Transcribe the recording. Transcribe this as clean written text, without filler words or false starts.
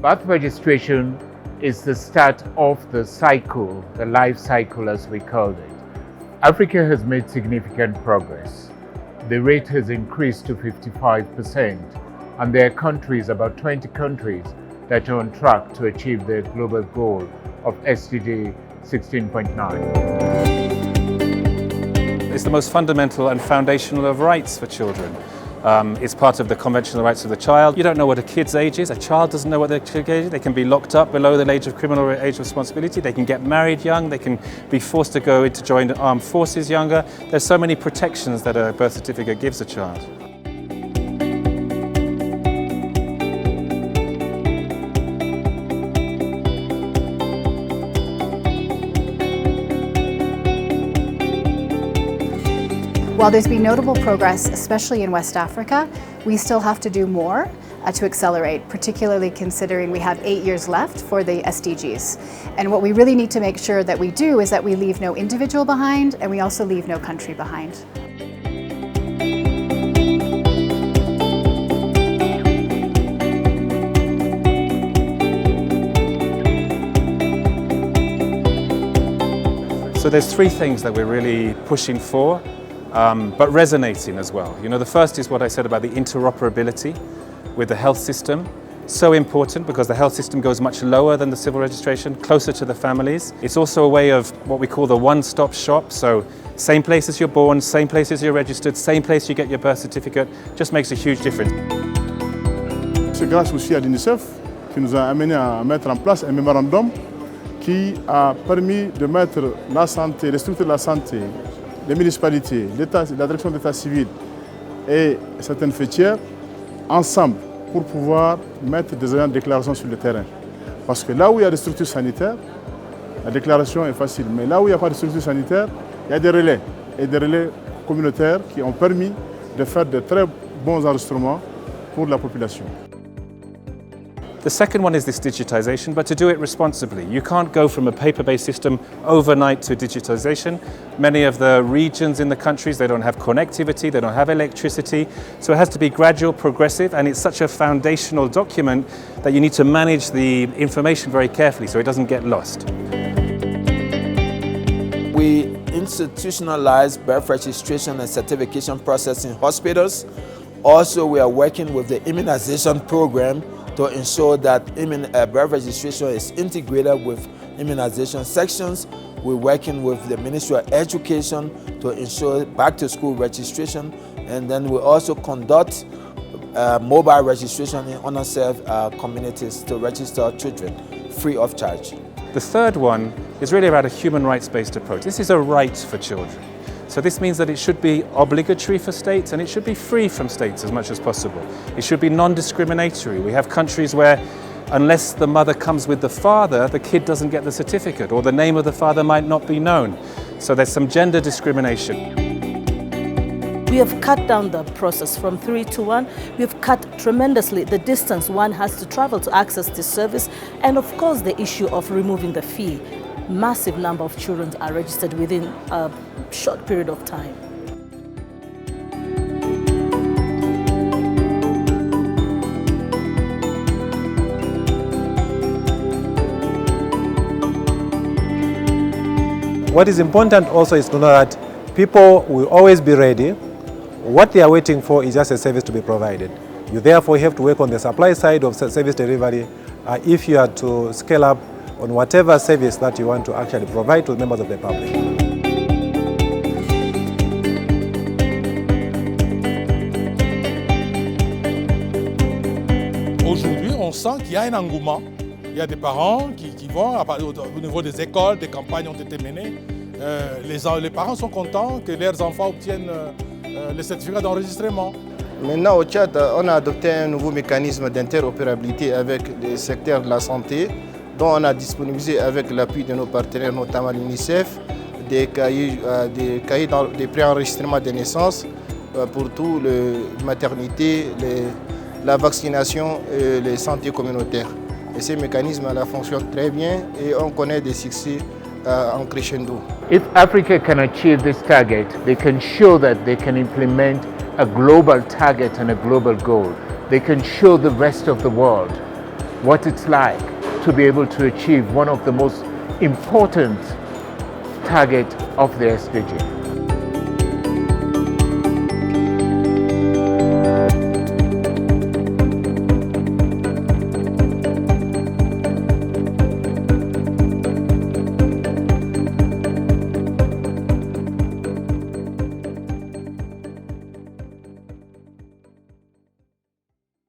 Birth registration is the start of the cycle, the life cycle as we call it. Africa has made significant progress. The rate has increased to 55%, and there are countries, about 20 countries, that are on track to achieve their global goal of SDG 16.9. It's the most fundamental and foundational of rights for children. It's part of the Convention on the Rights of the Child. You don't know what a kid's age is. A child doesn't know what their age is. They can be locked up below the age of criminal or age of responsibility. They can get married young. They can be forced to go to join the armed forces younger. There's so many protections that a birth certificate gives a child. While there's been notable progress, especially in West Africa, we still have to do more to accelerate, particularly considering we have 8 years left for the SDGs. And what we really need to make sure that we do is that we leave no individual behind, and we also leave no country behind. So there's three things that we're really pushing for. But resonating as well. You know, the first is what I said about the interoperability with the health system. So important because the health system goes much lower than the civil registration, closer to the families. It's also a way of what we call the one-stop shop. So same place as you're born, same place as you're registered, same place you get your birth certificate, just makes a huge difference. C'est grâce aussi à l'UNICEF qui nous a amené à mettre en place un mémorandum qui a permis de mettre la santé, les structures de la santé, les municipalités, l'État, la direction d'État civil et certaines fêtières ensemble pour pouvoir mettre des agents de déclaration sur le terrain. Parce que là où il y a des structures sanitaires, la déclaration est facile. Mais là où il n'y a pas de structures sanitaires, il y a des relais et des relais communautaires qui ont permis de faire de très bons enregistrements pour la population. The second one is this digitization, but to do it responsibly. You can't go from a paper-based system overnight to digitization. Many of the regions in the countries, they don't have connectivity, they don't have electricity. So it has to be gradual, progressive, and it's such a foundational document that you need to manage the information very carefully so it doesn't get lost. We institutionalize birth registration and certification process in hospitals. Also, we are working with the immunization program to ensure that birth registration is integrated with immunization sections. We're working with the Ministry of Education to ensure back-to-school registration, and then we also conduct mobile registration in underserved communities to register children free of charge. The third one is really about a human rights-based approach. This is a right for children. So this means that it should be obligatory for states and it should be free from states as much as possible. It should be non-discriminatory. We have countries where unless the mother comes with the father, the kid doesn't get the certificate, or the name of the father might not be known. So there's some gender discrimination. We have cut down the process from 3 to 1. We have cut tremendously the distance one has to travel to access this service, and of course the issue of removing the fee. Massive number of children are registered within a short period of time. What is important also is to know that people will always be ready. What they are waiting for is just a service to be provided. You therefore have to work on the supply side of service delivery if you are to scale up on whatever service that you want to actually provide to members of the public. Aujourd'hui, on sent qu'il y a un engouement. Il y a des parents qui vont au niveau des écoles, des campagnes ont été menées. Les parents sont contents que leurs enfants obtiennent le certificat d'enregistrement. Maintenant, au Tchad, on a adopté un nouveau mécanisme d'interopérabilité avec le secteur de la santé, dont on a disponibilisé avec l'appui de nos partenaires, notamment l'UNICEF, des cahiers des préenregistrements de naissance pour tout, la maternité, la vaccination et les santé communautaires. Et ces mécanismes fonctionnent très bien et on connaît des succès en crescendo. If Africa can achieve this target, they can show that they can implement a global target and a global goal. They can show the rest of the world what it's like to be able to achieve one of the most important targets of the SDG.